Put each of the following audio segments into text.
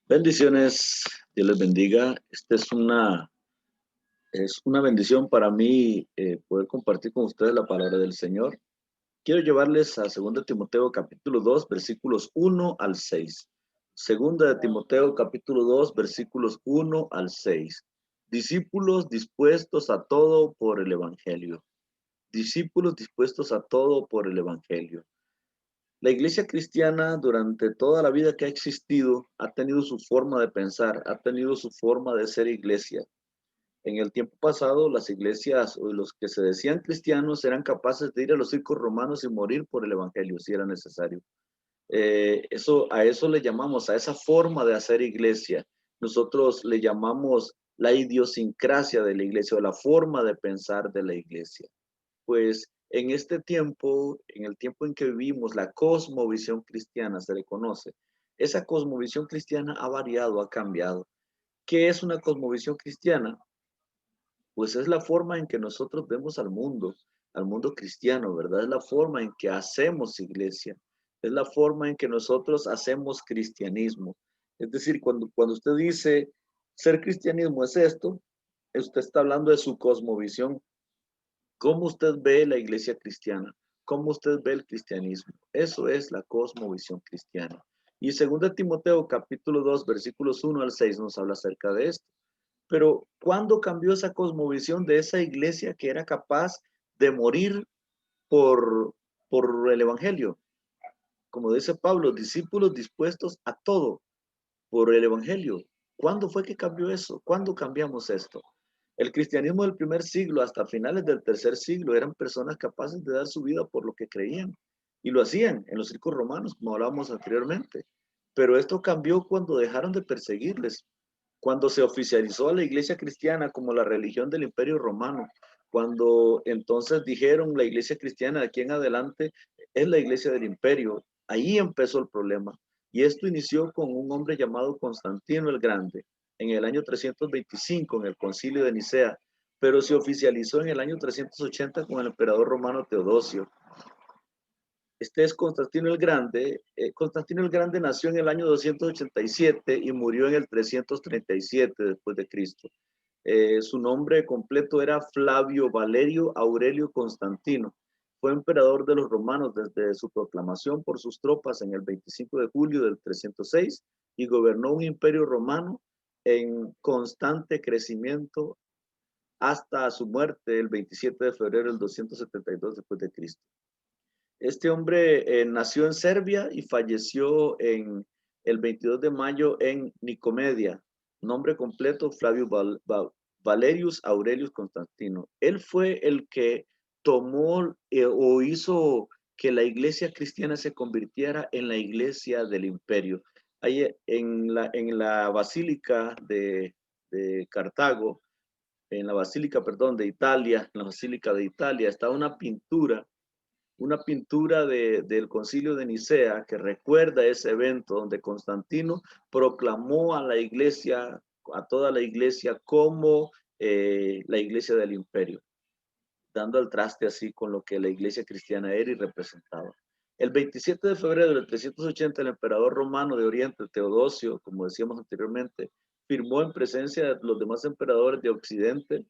Bendiciones, Dios les bendiga. Esta es una bendición para mí poder compartir con ustedes la palabra del Señor. Quiero llevarles a 2 Timoteo capítulo 2 versículos 1 al 6. 2 de Timoteo capítulo 2 versículos 1 al 6. Discípulos dispuestos a todo por el Evangelio. Discípulos dispuestos a todo por el Evangelio. La iglesia cristiana durante toda la vida que ha existido ha tenido su forma de pensar, ha tenido su forma de ser iglesia. En el tiempo pasado, las iglesias o los que se decían cristianos eran capaces de ir a los circos romanos y morir por el evangelio si era necesario. A eso le llamamos, a esa forma de hacer iglesia. Nosotros le llamamos la idiosincrasia de la iglesia o la forma de pensar de la iglesia. Pues en este tiempo, en el tiempo en que vivimos, la cosmovisión cristiana se le conoce. Esa cosmovisión cristiana ha variado, ha cambiado. ¿Qué es una cosmovisión cristiana? Pues es la forma en que nosotros vemos al mundo cristiano, ¿verdad? Es la forma en que hacemos iglesia, es la forma en que nosotros hacemos cristianismo. Es decir, cuando usted dice ser cristianismo es esto, usted está hablando de su cosmovisión. ¿Cómo usted ve la iglesia cristiana? ¿Cómo usted ve el cristianismo? Eso es la cosmovisión cristiana. Y 2 Timoteo capítulo 2 versículos 1 al 6 nos habla acerca de esto. Pero ¿cuándo cambió esa cosmovisión de esa iglesia que era capaz de morir por, por el evangelio? Como dice Pablo, discípulos dispuestos a todo por el evangelio. ¿Cuándo fue que cambió eso? ¿Cuándo cambiamos esto? El cristianismo del primer siglo hasta finales del tercer siglo eran personas capaces de dar su vida por lo que creían y lo hacían en los circos romanos, como hablábamos anteriormente. Pero esto cambió cuando dejaron de perseguirles, cuando se oficializó a la iglesia cristiana como la religión del Imperio Romano, cuando entonces dijeron la iglesia cristiana de aquí en adelante es la iglesia del imperio. Ahí empezó el problema. Y esto inició con un hombre llamado Constantino el Grande en el año 325 en el concilio de Nicea, pero se oficializó en el año 380 con el emperador romano Teodosio. Este es Constantino el Grande. Constantino el Grande nació en el año 287 y murió en el 337 después de Cristo. Su nombre completo era Flavio Valerio Aurelio Constantino. Fue emperador de los romanos desde su proclamación por sus tropas en el 25 de julio del 306 y gobernó un imperio romano en constante crecimiento hasta su muerte el 27 de febrero del 272 después de Cristo. Este hombre nació en Serbia y falleció en el 22 de mayo en Nicomedia. Nombre completo, Flavio Valerius Aurelius Constantino. Él fue el que tomó o hizo que la iglesia cristiana se convirtiera en la iglesia del imperio. Ahí en la basílica de Cartago, en la basílica, perdón, de Italia, en la basílica de Italia, está una pintura del concilio de Nicea que recuerda ese evento donde Constantino proclamó a la iglesia, a toda la iglesia como la iglesia del imperio, dando al traste así con lo que la iglesia cristiana era y representaba. El 27 de febrero del 380, el emperador romano de Oriente, Teodosio, como decíamos anteriormente, firmó en presencia de los demás emperadores de Occidente,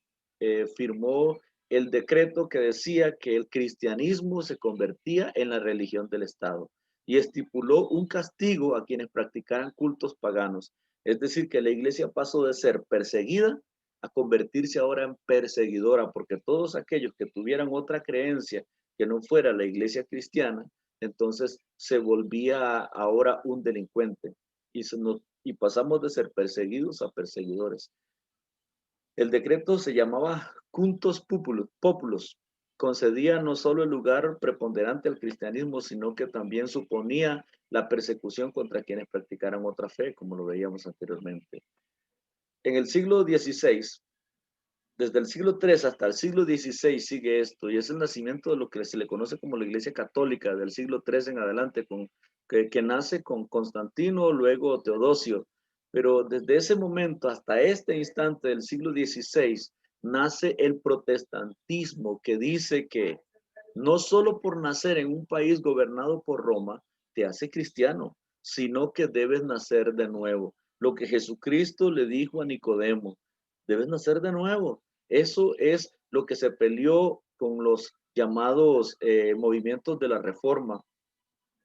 firmó el decreto que decía que el cristianismo se convertía en la religión del Estado y estipuló un castigo a quienes practicaran cultos paganos. Es decir, que la iglesia pasó de ser perseguida a convertirse ahora en perseguidora, porque todos aquellos que tuvieran otra creencia que no fuera la iglesia cristiana, entonces se volvía ahora un delincuente y pasamos de ser perseguidos a perseguidores. El decreto se llamaba Cultus Populus. Concedía no solo el lugar preponderante al cristianismo, sino que también suponía la persecución contra quienes practicaran otra fe, como lo veíamos anteriormente. En el siglo XVI, desde el siglo III hasta el siglo XVI sigue esto, y es el nacimiento de lo que se le conoce como la Iglesia Católica, del siglo III en adelante, que nace con Constantino, luego Teodosio. Pero desde ese momento hasta este instante del siglo XVI, nace el protestantismo, que dice que no solo por nacer en un país gobernado por Roma te hace cristiano, sino que debes nacer de nuevo. lo que Jesucristo le dijo a Nicodemo: debes nacer de nuevo. Eso es lo que se peleó con los llamados movimientos de la Reforma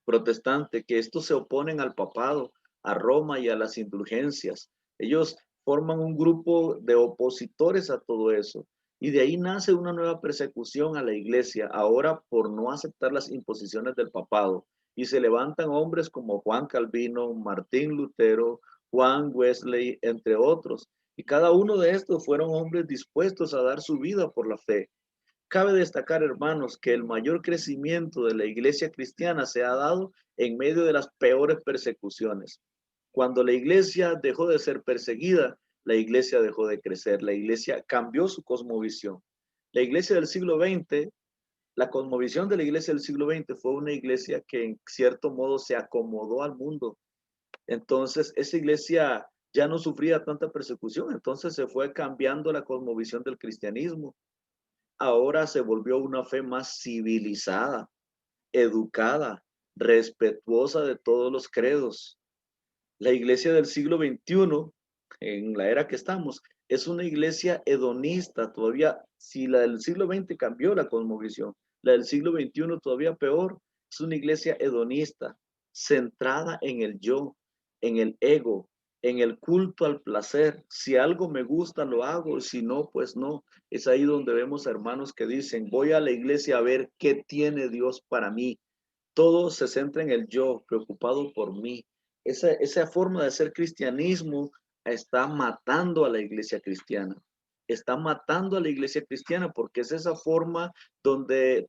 protestante, que estos se oponen al papado, a Roma y a las indulgencias. Ellos forman un grupo de opositores a todo eso. Y de ahí nace una nueva persecución a la iglesia, ahora por no aceptar las imposiciones del papado. Y se levantan hombres como Juan Calvino, Martín Lutero, Juan Wesley, entre otros. Y cada uno de estos fueron hombres dispuestos a dar su vida por la fe. Cabe destacar, hermanos, que el mayor crecimiento de la iglesia cristiana se ha dado en medio de las peores persecuciones. Cuando la iglesia dejó de ser perseguida, la iglesia dejó de crecer, la iglesia cambió su cosmovisión. La iglesia del siglo XX, la cosmovisión de la iglesia del siglo XX fue una iglesia que en cierto modo se acomodó al mundo. Entonces, esa iglesia ya no sufría tanta persecución, entonces se fue cambiando la cosmovisión del cristianismo. Ahora se volvió una fe más civilizada, educada, respetuosa de todos los credos. La iglesia del siglo XXI, en la era que estamos, es una iglesia hedonista. Todavía, si la del siglo XX cambió la cosmovisión, la del siglo XXI todavía peor. Es una iglesia hedonista, centrada en el yo, en el ego, en el culto al placer. Si algo me gusta, lo hago, si no, pues no. Es ahí donde vemos hermanos que dicen: voy a la iglesia a ver qué tiene Dios para mí. Todo se centra en el yo, preocupado por mí. Esa forma de ser cristianismo está matando a la iglesia cristiana. Está matando a la iglesia cristiana porque es esa forma donde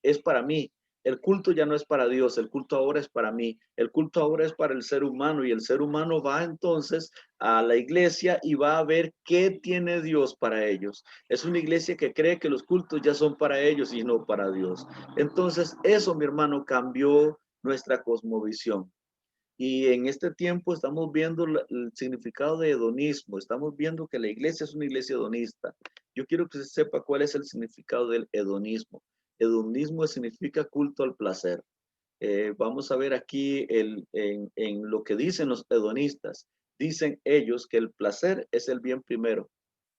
es para mí. El culto ya no es para Dios, el culto ahora es para mí. El culto ahora es para el ser humano y el ser humano va entonces a la iglesia y va a ver qué tiene Dios para ellos. Es una iglesia que cree que los cultos ya son para ellos y no para Dios. Entonces, eso, mi hermano, cambió nuestra cosmovisión. Y en este tiempo estamos viendo el significado de hedonismo, estamos viendo que la iglesia es una iglesia hedonista. Yo quiero que se sepa cuál es el significado del hedonismo. Hedonismo significa culto al placer. Vamos a ver aquí en lo que dicen los hedonistas. Dicen ellos que el placer es el bien primero,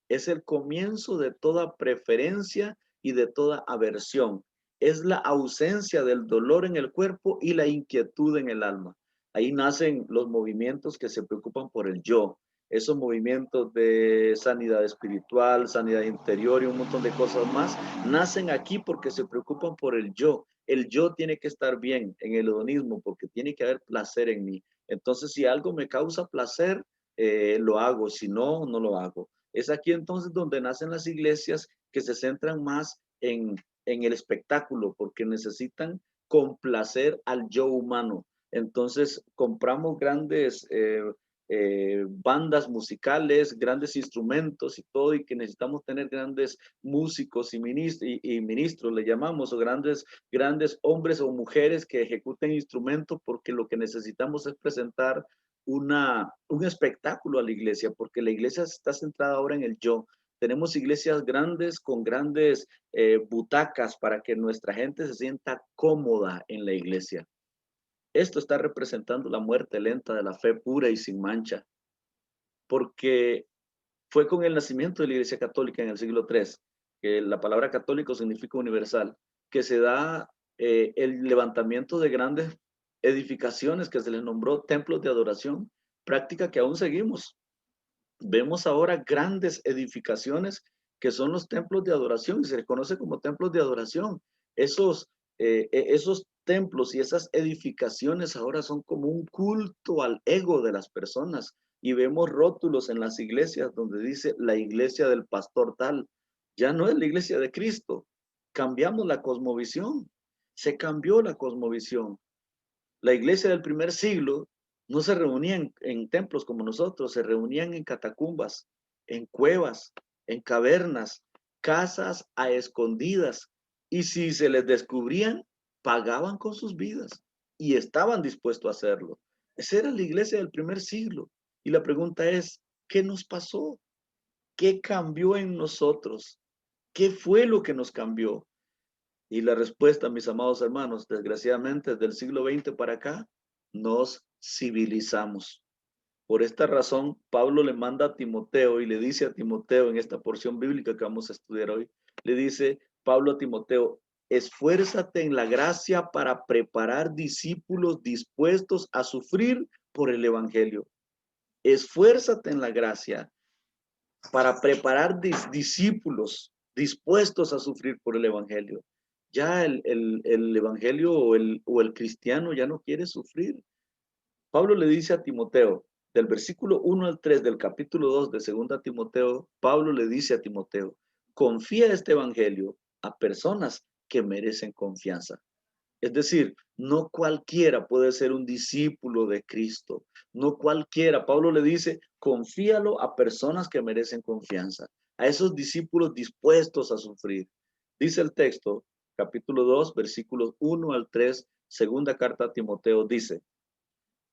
es el comienzo de toda preferencia y de toda aversión. Es la ausencia del dolor en el cuerpo y la inquietud en el alma. Ahí nacen los movimientos que se preocupan por el yo. Esos movimientos de sanidad espiritual, sanidad interior y un montón de cosas más, nacen aquí porque se preocupan por el yo. El yo tiene que estar bien en el hedonismo porque tiene que haber placer en mí. Entonces, si algo me causa placer, lo hago. Si no, no lo hago. Es aquí entonces donde nacen las iglesias que se centran más en el espectáculo, porque necesitan complacer al yo humano. Entonces compramos grandes bandas musicales, grandes instrumentos y todo, y que necesitamos tener grandes músicos y ministros, le llamamos, o grandes hombres o mujeres que ejecuten instrumentos, porque lo que necesitamos es presentar un espectáculo a la iglesia, porque la iglesia está centrada ahora en el yo. Tenemos iglesias grandes con grandes butacas para que nuestra gente se sienta cómoda en la iglesia. Esto está representando la muerte lenta de la fe pura y sin mancha, porque fue con el nacimiento de la Iglesia Católica en el siglo III, que la palabra católico significa universal, que se da el levantamiento de grandes edificaciones que se les nombró templos de adoración, práctica que aún seguimos. Vemos ahora grandes edificaciones que son los templos de adoración y se les conoce como templos de adoración. Esos templos y esas edificaciones ahora son como un culto al ego de las personas y vemos rótulos en las iglesias donde dice la iglesia del pastor tal. Ya no es la iglesia de Cristo. Cambiamos la cosmovisión. Se cambió la cosmovisión. La iglesia del primer siglo no se reunía en templos como nosotros, se reunían en catacumbas, en cuevas, en cavernas, casas a escondidas. Y si se les descubrían, pagaban con sus vidas y estaban dispuestos a hacerlo. Esa era la iglesia del primer siglo. Y la pregunta es, ¿qué nos pasó? ¿Qué cambió en nosotros? ¿Qué fue lo que nos cambió? Y la respuesta, mis amados hermanos, desgraciadamente, desde el siglo XX para acá, nos civilizamos. Por esta razón, Pablo le manda a Timoteo y le dice a Timoteo en esta porción bíblica que vamos a estudiar hoy, le dice Pablo a Timoteo, esfuérzate en la gracia para preparar discípulos dispuestos a sufrir por el evangelio. Esfuérzate en la gracia para preparar discípulos dispuestos a sufrir por el evangelio. Ya el evangelio o el cristiano ya no quiere sufrir. Pablo le dice a Timoteo, del versículo 1 al 3 del capítulo 2 de 2 Timoteo, Pablo le dice a Timoteo, confía este evangelio a personas que merecen confianza. Es decir, no cualquiera puede ser un discípulo de Cristo. No cualquiera. Pablo le dice, confíalo a personas que merecen confianza, a esos discípulos dispuestos a sufrir. Dice el texto, capítulo 2, versículos 1 al 3, segunda carta a Timoteo, dice,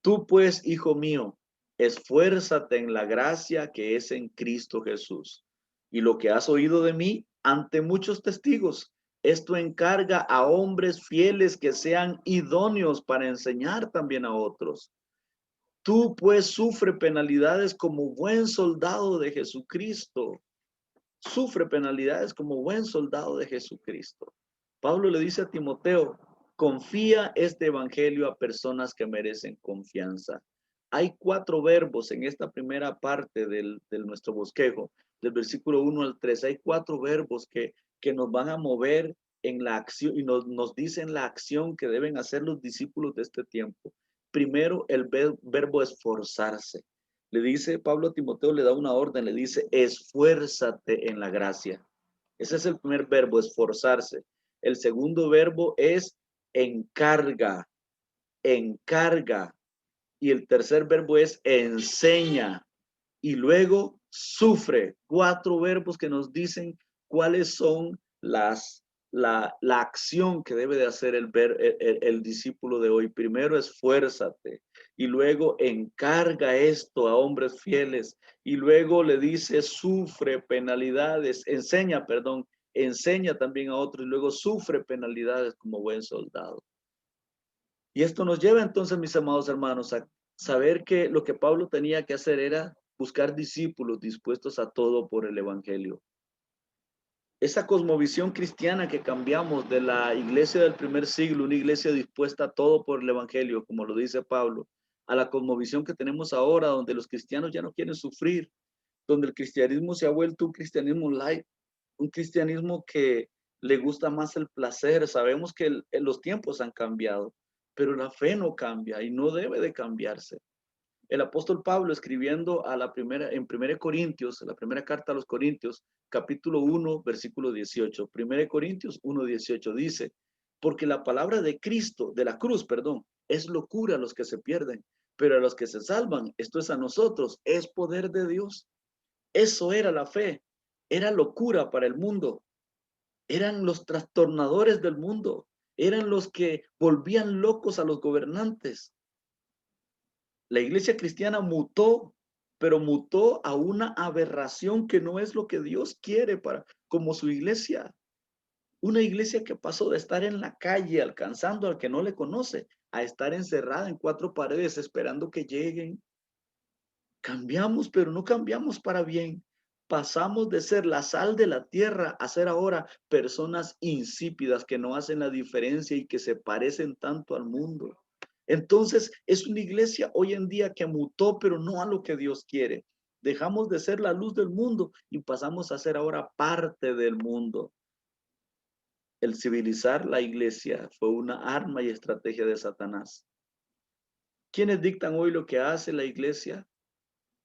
tú pues, hijo mío, esfuérzate en la gracia que es en Cristo Jesús. Y lo que has oído de mí ante muchos testigos, esto encarga a hombres fieles que sean idóneos para enseñar también a otros. Tú pues sufre penalidades como buen soldado de Jesucristo. Sufre penalidades como buen soldado de Jesucristo. Pablo le dice a Timoteo, confía este evangelio a personas que merecen confianza. Hay 4 verbos en esta primera parte del nuestro bosquejo, del versículo 1 al 3. Hay 4 verbos que nos van a mover en la acción y nos dicen la acción que deben hacer los discípulos de este tiempo. Primero, el verbo esforzarse. Le dice Pablo a Timoteo, le da una orden, le dice, esfuérzate en la gracia. Ese es el primer verbo, esforzarse. El segundo verbo es encarga, encarga. Y el tercer verbo es enseña. Y luego sufre. 4 verbos que nos dicen cuáles son la acción que debe de hacer el discípulo de hoy. Primero, esfuérzate. Y luego encarga esto a hombres fieles. Y luego le dice, sufre penalidades, enseña, perdón, enseña también a otros. Y luego sufre penalidades como buen soldado. Y esto nos lleva entonces, mis amados hermanos, a saber que lo que Pablo tenía que hacer era buscar discípulos dispuestos a todo por el evangelio. Esa cosmovisión cristiana que cambiamos de la iglesia del primer siglo, una iglesia dispuesta a todo por el evangelio, como lo dice Pablo, a la cosmovisión que tenemos ahora, donde los cristianos ya no quieren sufrir, donde el cristianismo se ha vuelto un cristianismo light, un cristianismo que le gusta más el placer. Sabemos que los tiempos han cambiado, pero la fe no cambia y no debe de cambiarse. El apóstol Pablo escribiendo en 1 Corintios, la primera carta a los Corintios, capítulo 1, versículo 18. 1 Corintios 1, 18 dice, porque la palabra de Cristo, de la cruz, perdón, es locura a los que se pierden, pero a los que se salvan, esto es a nosotros, es poder de Dios. Eso era la fe, era locura para el mundo, eran los trastornadores del mundo, eran los que volvían locos a los gobernantes. La iglesia cristiana mutó, pero mutó a una aberración que no es lo que Dios quiere como su iglesia. Una iglesia que pasó de estar en la calle alcanzando al que no le conoce a estar encerrada en 4 paredes esperando que lleguen. Cambiamos, pero no cambiamos para bien. Pasamos de ser la sal de la tierra a ser ahora personas insípidas que no hacen la diferencia y que se parecen tanto al mundo. Entonces, es una iglesia hoy en día que mutó, pero no a lo que Dios quiere. Dejamos de ser la luz del mundo y pasamos a ser ahora parte del mundo. El civilizar la iglesia fue una arma y estrategia de Satanás. ¿Quiénes dictan hoy lo que hace la iglesia?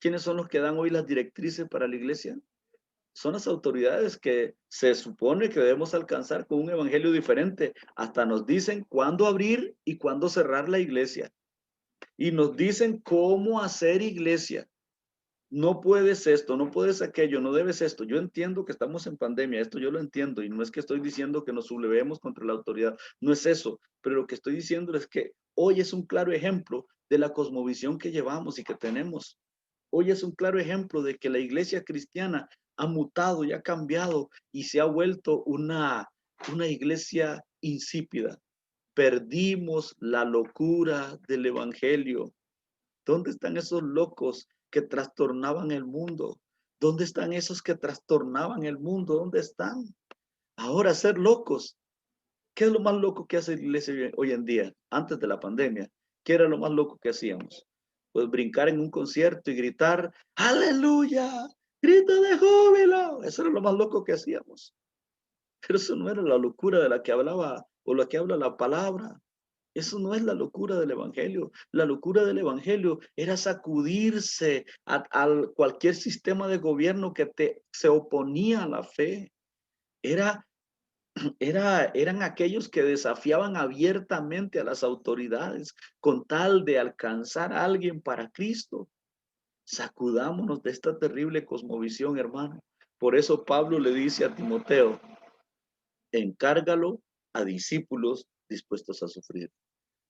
¿Quiénes son los que dan hoy las directrices para la iglesia? Son las autoridades que se supone que debemos alcanzar con un evangelio diferente. Hasta nos dicen cuándo abrir y cuándo cerrar la iglesia. Y nos dicen cómo hacer iglesia. No puedes esto, no puedes aquello, no debes esto. Yo entiendo que estamos en pandemia, esto yo lo entiendo. Y no es que estoy diciendo que nos sublevemos contra la autoridad, no es eso. Pero lo que estoy diciendo es que hoy es un claro ejemplo de la cosmovisión que llevamos y que tenemos. Hoy es un claro ejemplo de que la iglesia cristiana ha mutado y ha cambiado y se ha vuelto una iglesia insípida. Perdimos la locura del evangelio. ¿Dónde están esos locos que trastornaban el mundo? ¿Dónde están esos que trastornaban el mundo? ¿Dónde están? Ahora ser locos. ¿Qué es lo más loco que hace la iglesia hoy en día? Antes de la pandemia, ¿qué era lo más loco que hacíamos? Pues brincar en un concierto y gritar, ¡Aleluya! ¡Grito de júbilo! Eso era lo más loco que hacíamos. Pero eso no era la locura de la que hablaba o la que habla la palabra. Eso no es la locura del evangelio. La locura del evangelio era sacudirse a cualquier sistema de gobierno que se oponía a la fe. Era eran aquellos que desafiaban abiertamente a las autoridades con tal de alcanzar a alguien para Cristo. Sacudámonos de esta terrible cosmovisión, hermano. Por eso Pablo le dice a Timoteo, encárgalo a discípulos dispuestos a sufrir.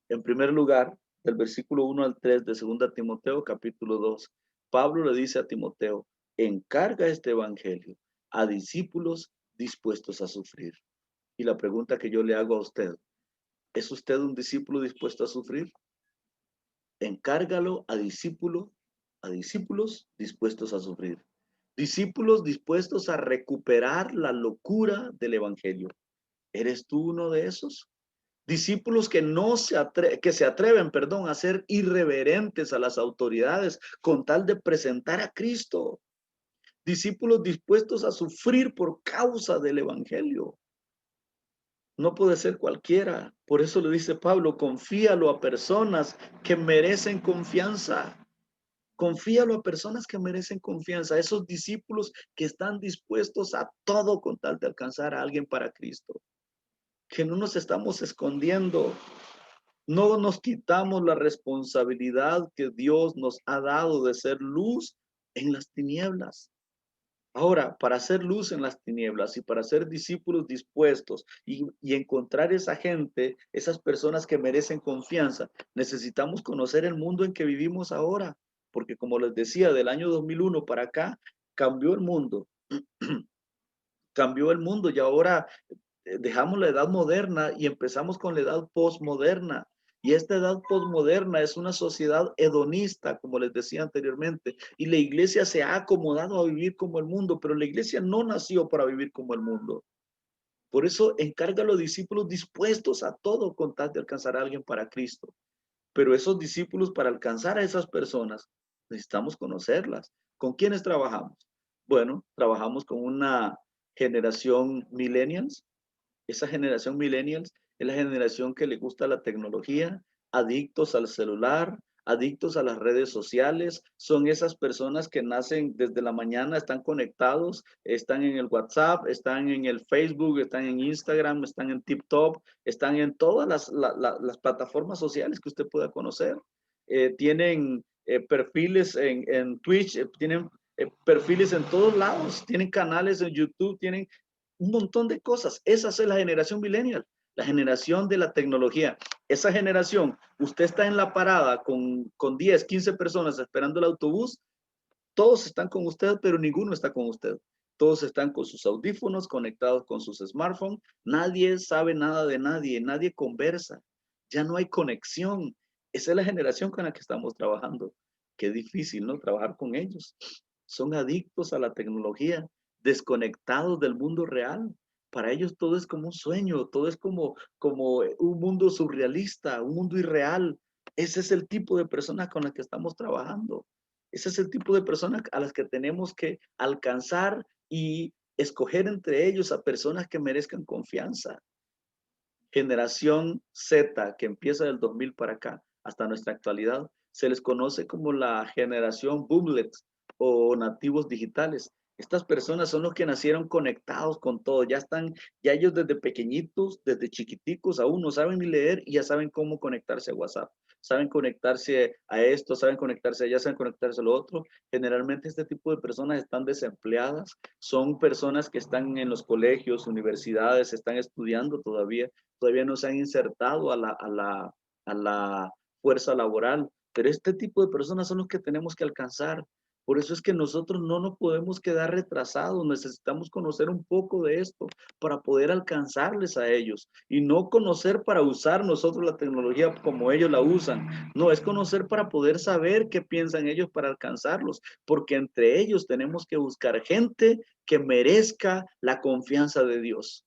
En primer lugar, del versículo 1 al 3 de 2 Timoteo, capítulo 2, Pablo le dice a Timoteo, encarga este evangelio a discípulos dispuestos a sufrir. Y la pregunta que yo le hago a usted, ¿es usted un discípulo dispuesto a sufrir? Encárgalo a discípulos dispuestos a sufrir. Discípulos dispuestos a recuperar la locura del evangelio. ¿Eres tú uno de esos? Discípulos que que se atreven, perdón, a ser irreverentes a las autoridades con tal de presentar a Cristo. Discípulos dispuestos a sufrir por causa del evangelio. No puede ser cualquiera. Por eso le dice Pablo, confíalo a personas que merecen confianza. Confíalo a personas que merecen confianza, a esos discípulos que están dispuestos a todo con tal de alcanzar a alguien para Cristo. Que no nos estamos escondiendo, no nos quitamos la responsabilidad que Dios nos ha dado de ser luz en las tinieblas. Ahora, para hacer luz en las tinieblas y para ser discípulos dispuestos y encontrar esa gente, esas personas que merecen confianza, necesitamos conocer el mundo en que vivimos ahora, porque como les decía, del año 2001 para acá, cambió el mundo, cambió el mundo y ahora dejamos la edad moderna y empezamos con la edad postmoderna. Y esta edad postmoderna es una sociedad hedonista, como les decía anteriormente, y la iglesia se ha acomodado a vivir como el mundo, pero la iglesia no nació para vivir como el mundo. Por eso encarga a los discípulos dispuestos a todo con tal de alcanzar a alguien para Cristo. Pero esos discípulos, para alcanzar a esas personas, necesitamos conocerlas. ¿Con quiénes trabajamos? Bueno, trabajamos con una generación millennials. Esa generación millennials es la generación que le gusta la tecnología, adictos al celular, adictos a las redes sociales. Son esas personas que nacen desde la mañana, están conectados, están en el WhatsApp, están en el Facebook, están en Instagram, están en TikTok, están en todas las plataformas sociales que usted pueda conocer. Tienen perfiles en Twitch, tienen perfiles en todos lados, tienen canales en YouTube, tienen un montón de cosas. Esa es la generación millennial, la generación de la tecnología. Esa generación, usted está en la parada con 10, 15 personas esperando el autobús, todos están con usted, pero ninguno está con usted. Todos están con sus audífonos conectados con sus smartphones. Nadie sabe nada de nadie, nadie conversa. Ya no hay conexión. Esa es la generación con la que estamos trabajando. Qué difícil, ¿no? Trabajar con ellos. Son adictos a la tecnología, desconectados del mundo real. Para ellos todo es como un sueño, todo es como un mundo surrealista, un mundo irreal. Ese es el tipo de personas con las que estamos trabajando. Ese es el tipo de personas a las que tenemos que alcanzar y escoger entre ellos a personas que merezcan confianza. Generación Z, que empieza del 2000 para acá, hasta nuestra actualidad, se les conoce como la generación Booblets o nativos digitales. Estas personas son los que nacieron conectados con todo, ya ellos desde pequeñitos, desde chiquiticos, aún no saben ni leer y ya saben cómo conectarse a WhatsApp, saben conectarse a esto, saben conectarse a allá, saben conectarse a lo otro. Generalmente este tipo de personas están desempleadas, son personas que están en los colegios, universidades, están estudiando todavía no se han insertado a la fuerza laboral. Pero este tipo de personas son los que tenemos que alcanzar, Por eso es que nosotros no nos podemos quedar retrasados, necesitamos conocer un poco de esto para poder alcanzarles a ellos y no conocer para usar nosotros la tecnología como ellos la usan, no, es conocer para poder saber qué piensan ellos para alcanzarlos, porque entre ellos tenemos que buscar gente que merezca la confianza de Dios.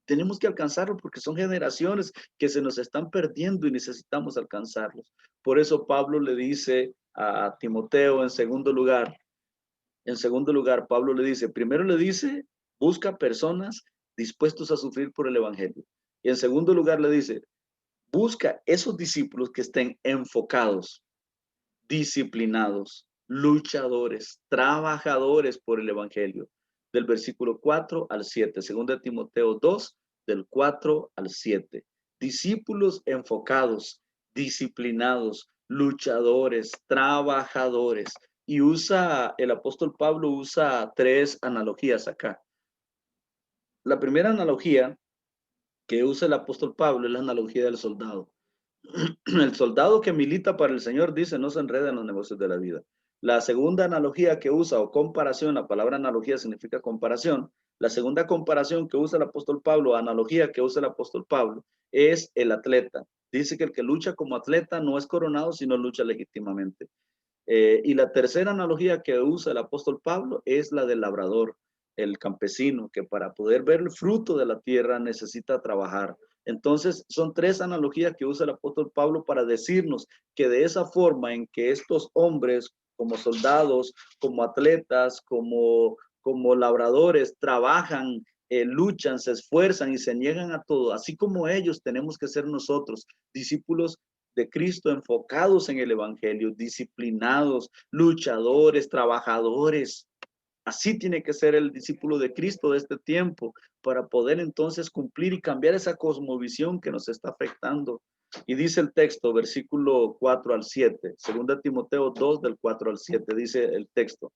Tenemos que alcanzarlos porque son generaciones que se nos están perdiendo y necesitamos alcanzarlos. Por eso Pablo le dice a Timoteo en segundo lugar, Pablo le dice, primero le dice, busca personas dispuestos a sufrir por el evangelio. Y en segundo lugar le dice, busca esos discípulos que estén enfocados, disciplinados, luchadores, trabajadores por el evangelio. Del versículo 4 al 7, segundo de Timoteo 2, del 4 al 7. Discípulos enfocados, disciplinados, luchadores, trabajadores. Y el apóstol Pablo usa tres analogías acá. La primera analogía que usa el apóstol Pablo es la analogía del soldado. El soldado que milita para el Señor dice no se enreda en los negocios de la vida. La segunda analogía que usa o comparación, la palabra analogía significa comparación. La segunda comparación que usa el apóstol Pablo, analogía que usa el apóstol Pablo, es el atleta. Dice que el que lucha como atleta no es coronado, sino lucha legítimamente. Y la tercera analogía que usa el apóstol Pablo es la del labrador, el campesino, que para poder ver el fruto de la tierra necesita trabajar. Entonces, son tres analogías que usa el apóstol Pablo para decirnos que de esa forma en que estos hombres, como soldados, como atletas, como labradores, trabajan, luchan, se esfuerzan y se niegan a todo, así como ellos tenemos que ser nosotros, discípulos de Cristo, enfocados en el evangelio, disciplinados, luchadores, trabajadores. Así tiene que ser el discípulo de Cristo de este tiempo para poder entonces cumplir y cambiar esa cosmovisión que nos está afectando. Y dice el texto, versículo 4 al 7, 2 Timoteo 2 del 4 al 7, dice el texto,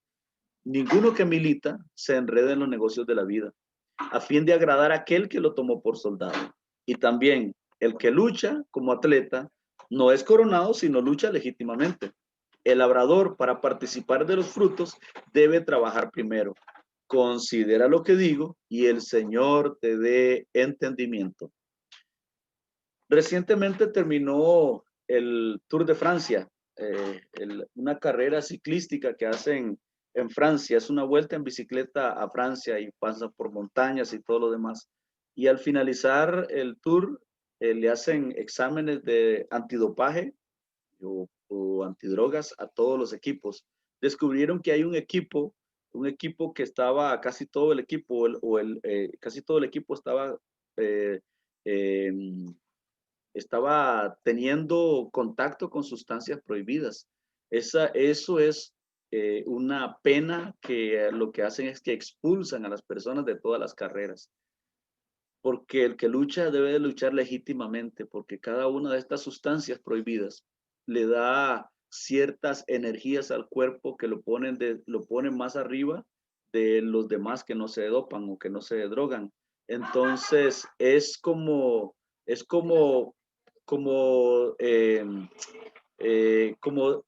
ninguno que milita se enreda en los negocios de la vida, a fin de agradar a aquel que lo tomó por soldado. Y también el que lucha como atleta no es coronado, sino lucha legítimamente. El labrador, para participar de los frutos, debe trabajar primero. Considera lo que digo y el Señor te dé entendimiento. Recientemente terminó el Tour de Francia, una carrera ciclística que hacen en Francia. Es una vuelta en bicicleta a Francia y pasa por montañas y todo lo demás. Y al finalizar el tour, le hacen exámenes de antidopaje o antidrogas a todos los equipos. Descubrieron que hay un equipo que estaba, casi todo el equipo, casi todo el equipo eh, eh, estaba teniendo contacto con sustancias prohibidas. Eso es una pena que lo que hacen es que expulsan a las personas de todas las carreras. Porque el que lucha debe de luchar legítimamente, porque cada una de estas sustancias prohibidas le da ciertas energías al cuerpo que lo ponen más arriba de los demás que no se dopan o que no se drogan. Entonces es como, como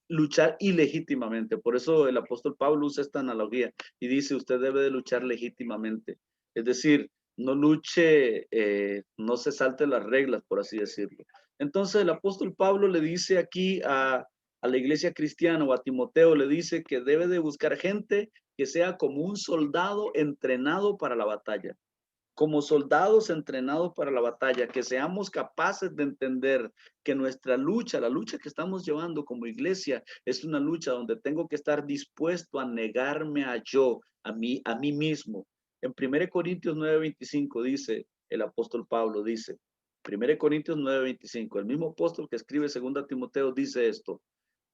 luchar ilegítimamente. Por eso el apóstol Pablo usa esta analogía y dice, usted debe de luchar legítimamente. Es decir, no luche, no se salte las reglas, por así decirlo. Entonces el apóstol Pablo le dice aquí a la iglesia cristiana o a Timoteo, le dice que debe de buscar gente que sea como un soldado entrenado para la batalla, como soldados entrenados para la batalla, que seamos capaces de entender que nuestra lucha, la lucha que estamos llevando como iglesia, es una lucha donde tengo que estar dispuesto a negarme a mí mismo. En 1 Corintios 9:25 dice el apóstol Pablo, dice, 1 Corintios 9:25, el mismo apóstol que escribe 2 Timoteo dice esto,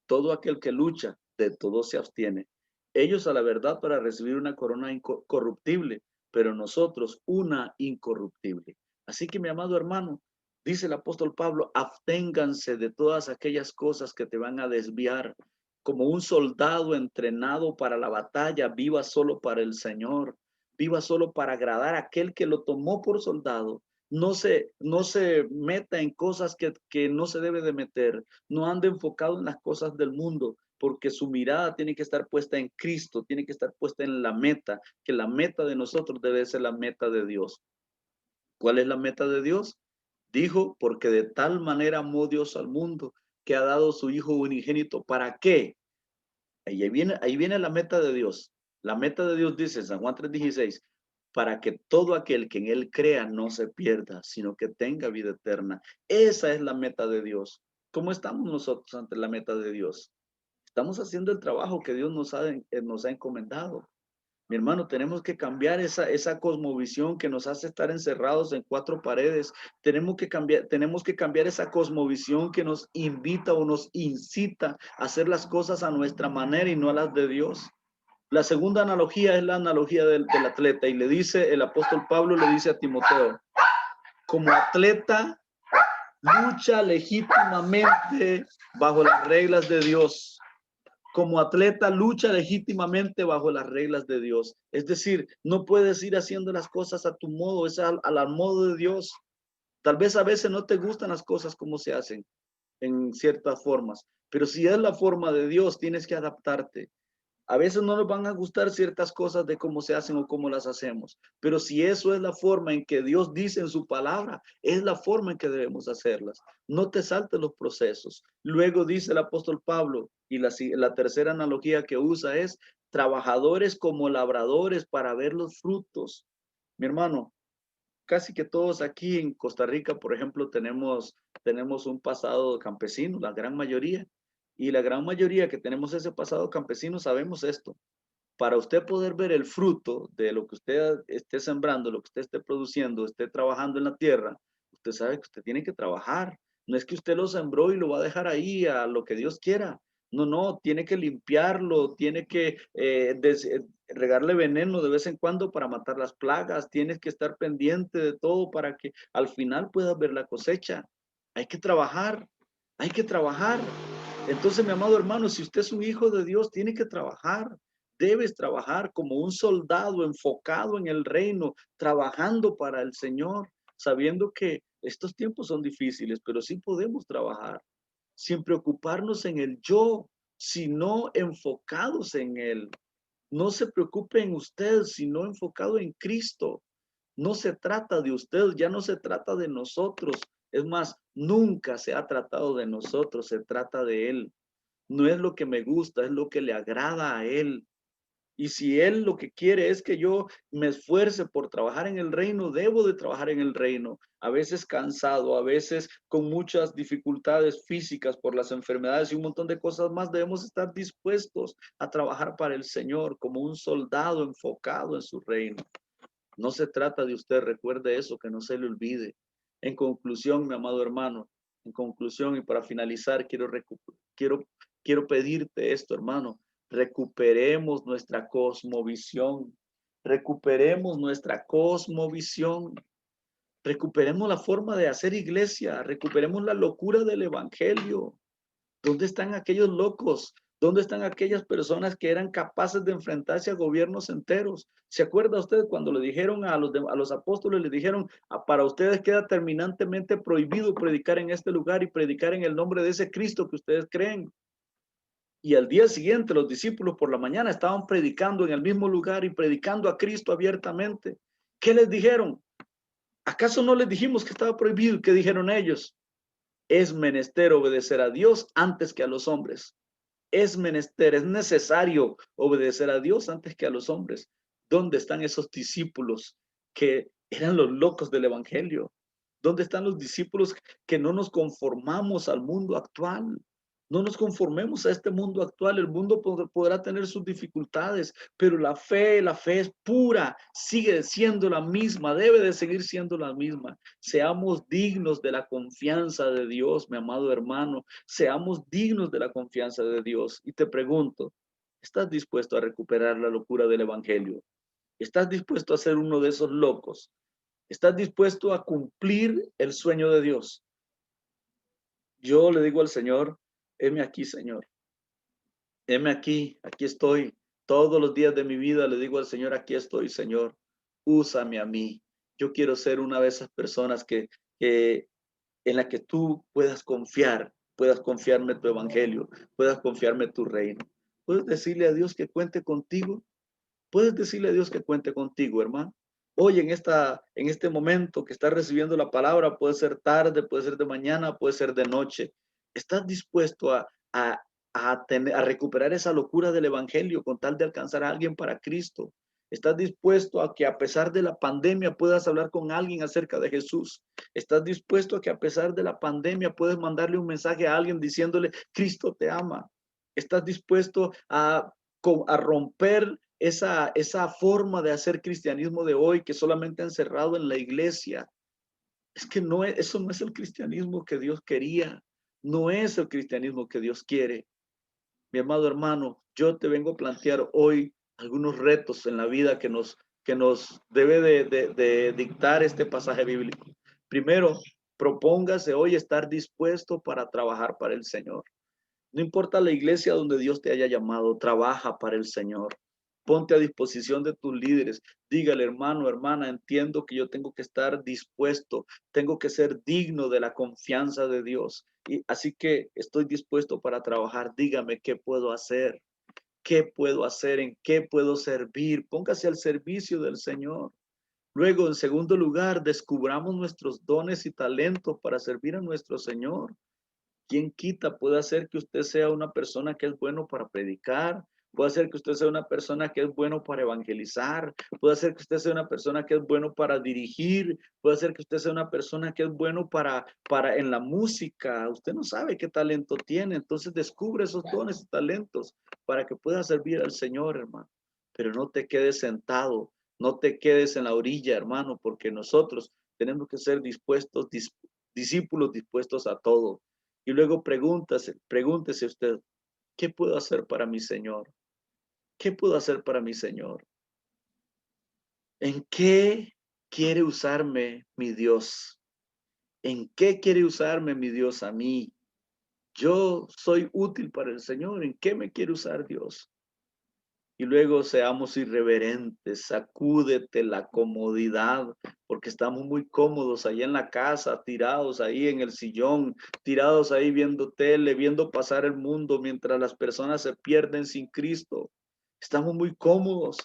todo aquel que lucha, de todo se abstiene. Ellos a la verdad para recibir una corona incorruptible, pero nosotros una incorruptible. Así que mi amado hermano, dice el apóstol Pablo, absténganse de todas aquellas cosas que te van a desviar. Como un soldado entrenado para la batalla, viva solo para el Señor, viva solo para agradar a aquel que lo tomó por soldado. No se meta en cosas que no se debe de meter, no ande enfocado en las cosas del mundo, porque su mirada tiene que estar puesta en Cristo, tiene que estar puesta en la meta, que la meta de nosotros debe ser la meta de Dios. ¿Cuál es la meta de Dios? Dijo, porque de tal manera amó Dios al mundo, que ha dado su Hijo unigénito. ¿Para qué? Ahí viene la meta de Dios. La meta de Dios dice en San Juan 3:16, para que todo aquel que en Él crea no se pierda, sino que tenga vida eterna. Esa es la meta de Dios. ¿Cómo estamos nosotros ante la meta de Dios? Estamos haciendo el trabajo que Dios nos ha encomendado. Mi hermano, tenemos que cambiar esa cosmovisión que nos hace estar encerrados en cuatro paredes. Tenemos que cambiar esa cosmovisión que nos invita o nos incita a hacer las cosas a nuestra manera y no a las de Dios. La segunda analogía es la analogía del atleta y le dice, el apóstol Pablo le dice a Timoteo, como atleta, lucha legítimamente bajo las reglas de Dios. Como atleta, lucha legítimamente bajo las reglas de Dios. Es decir, no puedes ir haciendo las cosas a tu modo, es al modo de Dios. Tal vez a veces no te gustan las cosas como se hacen en ciertas formas, pero si es la forma de Dios, tienes que adaptarte. A veces no nos van a gustar ciertas cosas de cómo se hacen o cómo las hacemos, pero si eso es la forma en que Dios dice en su palabra, es la forma en que debemos hacerlas. No te saltes los procesos. Luego dice el apóstol Pablo, y la tercera analogía que usa es trabajadores como labradores para ver los frutos. Mi hermano, casi que todos aquí en Costa Rica, por ejemplo, tenemos un pasado campesino, la gran mayoría. Y la gran mayoría que tenemos ese pasado campesino sabemos esto. Para usted poder ver el fruto de lo que usted esté sembrando, lo que usted esté produciendo, esté trabajando en la tierra, usted sabe que usted tiene que trabajar. No es que usted lo sembró y lo va a dejar ahí a lo que Dios quiera. No, no, tiene que limpiarlo, tiene que regarle veneno de vez en cuando para matar las plagas, tienes que estar pendiente de todo para que al final puedas ver la cosecha. Hay que trabajar, hay que trabajar. Entonces, mi amado hermano, si usted es un hijo de Dios, tiene que trabajar. Debes trabajar como un soldado enfocado en el reino, trabajando para el Señor, sabiendo que estos tiempos son difíciles, pero sí podemos trabajar sin preocuparnos en el yo, sino enfocados en Él. No se preocupe en usted, sino enfocado en Cristo. No se trata de usted, ya no se trata de nosotros. Es más, nunca se ha tratado de nosotros, se trata de Él. No es lo que me gusta, es lo que le agrada a Él. Y si Él lo que quiere es que yo me esfuerce por trabajar en el reino, debo de trabajar en el reino. A veces cansado, a veces con muchas dificultades físicas por las enfermedades y un montón de cosas más, debemos estar dispuestos a trabajar para el Señor como un soldado enfocado en su reino. No se trata de usted, recuerde eso, que no se le olvide. En conclusión, mi amado hermano, en conclusión y para finalizar, quiero pedirte esto, hermano. Recuperemos nuestra cosmovisión. Recuperemos nuestra cosmovisión. Recuperemos la forma de hacer iglesia. Recuperemos la locura del evangelio. ¿Dónde están aquellos locos? ¿Dónde están aquellas personas que eran capaces de enfrentarse a gobiernos enteros? ¿Se acuerda usted cuando le dijeron a los apóstoles, le dijeron, para ustedes queda terminantemente prohibido predicar en este lugar y predicar en el nombre de ese Cristo que ustedes creen? Y al día siguiente los discípulos por la mañana estaban predicando en el mismo lugar y predicando a Cristo abiertamente. ¿Qué les dijeron? ¿Acaso no les dijimos que estaba prohibido? ¿Qué dijeron ellos? Es menester obedecer a Dios antes que a los hombres. Es menester, es necesario obedecer a Dios antes que a los hombres. ¿Dónde están esos discípulos que eran los locos del evangelio? ¿Dónde están los discípulos que no nos conformamos al mundo actual? No nos conformemos a este mundo actual. El mundo podrá tener sus dificultades, pero la fe es pura, sigue siendo la misma, debe de seguir siendo la misma. Seamos dignos de la confianza de Dios, mi amado hermano. Seamos dignos de la confianza de Dios. Y te pregunto, ¿estás dispuesto a recuperar la locura del evangelio? ¿Estás dispuesto a ser uno de esos locos? ¿Estás dispuesto a cumplir el sueño de Dios? Yo le digo al Señor, heme aquí, Señor. Heme aquí, aquí estoy. Todos los días de mi vida le digo al Señor, aquí estoy, Señor. Úsame a mí. Yo quiero ser una de esas personas que en la que tú puedas confiar, puedas confiarme tu evangelio, puedas confiarme tu reino. Puedes decirle a Dios que cuente contigo. Puedes decirle a Dios que cuente contigo, hermano. Hoy en este momento que estás recibiendo la palabra, puede ser tarde, puede ser de mañana, puede ser de noche. ¿Estás dispuesto a recuperar esa locura del evangelio con tal de alcanzar a alguien para Cristo? ¿Estás dispuesto a que a pesar de la pandemia puedas hablar con alguien acerca de Jesús? ¿Estás dispuesto a que a pesar de la pandemia puedes mandarle un mensaje a alguien diciéndole, Cristo te ama? ¿Estás dispuesto a romper esa forma de hacer cristianismo de hoy que solamente ha encerrado en la iglesia? Es que no es, eso no es el cristianismo que Dios quería, no es el cristianismo que Dios quiere. Mi amado hermano, yo te vengo a plantear hoy algunos retos en la vida que nos debe de dictar este pasaje bíblico. Primero, propóngase hoy estar dispuesto para trabajar para el Señor. No importa la iglesia donde Dios te haya llamado, trabaja para el Señor. Ponte a disposición de tus líderes. Dígale, hermano, hermana, entiendo que yo tengo que estar dispuesto, tengo que ser digno de la confianza de Dios. Y así que estoy dispuesto para trabajar. Dígame qué puedo hacer, qué puedo hacer, en qué puedo servir. Póngase al servicio del Señor. Luego, en segundo lugar, descubramos nuestros dones y talentos para servir a nuestro Señor. ¿Quién quita? Puede hacer que usted sea una persona que es bueno para predicar, puede hacer que usted sea una persona que es bueno para evangelizar, puede hacer que usted sea una persona que es bueno para dirigir, puede hacer que usted sea una persona que es bueno para en la música. Usted no sabe qué talento tiene, entonces descubre esos dones y talentos para que pueda servir al Señor, hermano. Pero no te quedes sentado, no te quedes en la orilla, hermano, porque nosotros tenemos que ser discípulos dispuestos a todo. Y luego pregúntese usted, ¿qué puedo hacer para mi Señor? ¿Qué puedo hacer para mi Señor? ¿En qué quiere usarme mi Dios? ¿En qué quiere usarme mi Dios a mí? Yo soy útil para el Señor. ¿En qué me quiere usar Dios? Y luego seamos irreverentes, sacúdete la comodidad, porque estamos muy cómodos ahí en la casa, tirados ahí en el sillón, tirados ahí viendo tele, viendo pasar el mundo mientras las personas se pierden sin Cristo. Estamos muy cómodos.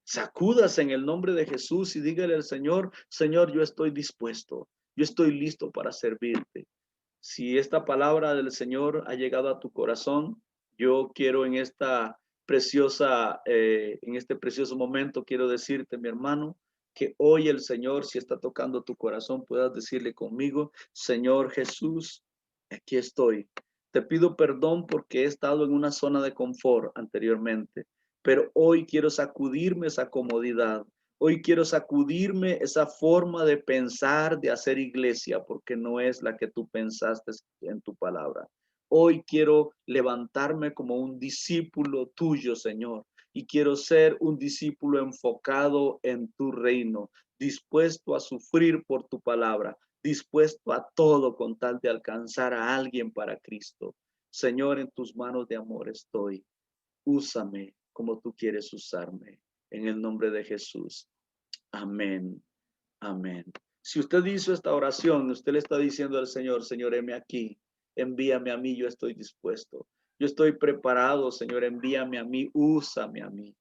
Sacúdase en el nombre de Jesús y dígale al Señor, Señor, yo estoy dispuesto, yo estoy listo para servirte. Si esta palabra del Señor ha llegado a tu corazón, yo quiero en este precioso momento, quiero decirte, mi hermano, que hoy el Señor, si está tocando tu corazón, puedas decirle conmigo, Señor Jesús, aquí estoy. Te pido perdón porque he estado en una zona de confort anteriormente, pero hoy quiero sacudirme esa comodidad. Hoy quiero sacudirme esa forma de pensar, de hacer iglesia, porque no es la que tú pensaste en tu palabra. Hoy quiero levantarme como un discípulo tuyo, Señor, y quiero ser un discípulo enfocado en tu reino, dispuesto a sufrir por tu palabra, dispuesto a todo con tal de alcanzar a alguien para Cristo. Señor, en tus manos de amor estoy. Úsame como tú quieres usarme. En el nombre de Jesús. Amén. Amén. Si usted hizo esta oración, usted le está diciendo al Señor, Señor, heme aquí, envíame a mí, yo estoy dispuesto. Yo estoy preparado, Señor, envíame a mí, úsame a mí.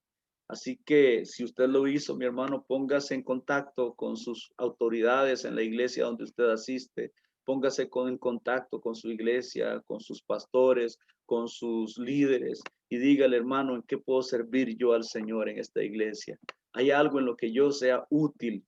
Así que si usted lo hizo, mi hermano, póngase en contacto con sus autoridades en la iglesia donde usted asiste. Póngase en contacto con su iglesia, con sus pastores, con sus líderes y dígale, hermano, ¿en qué puedo servir yo al Señor en esta iglesia? ¿Hay algo en lo que yo sea útil?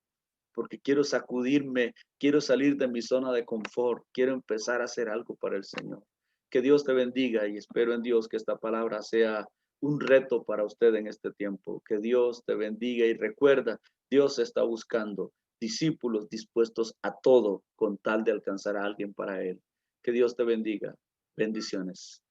Porque quiero sacudirme, quiero salir de mi zona de confort, quiero empezar a hacer algo para el Señor. Que Dios te bendiga y espero en Dios que esta palabra sea un reto para usted en este tiempo. Que Dios te bendiga y recuerda, Dios está buscando discípulos dispuestos a todo con tal de alcanzar a alguien para Él. Que Dios te bendiga. Bendiciones.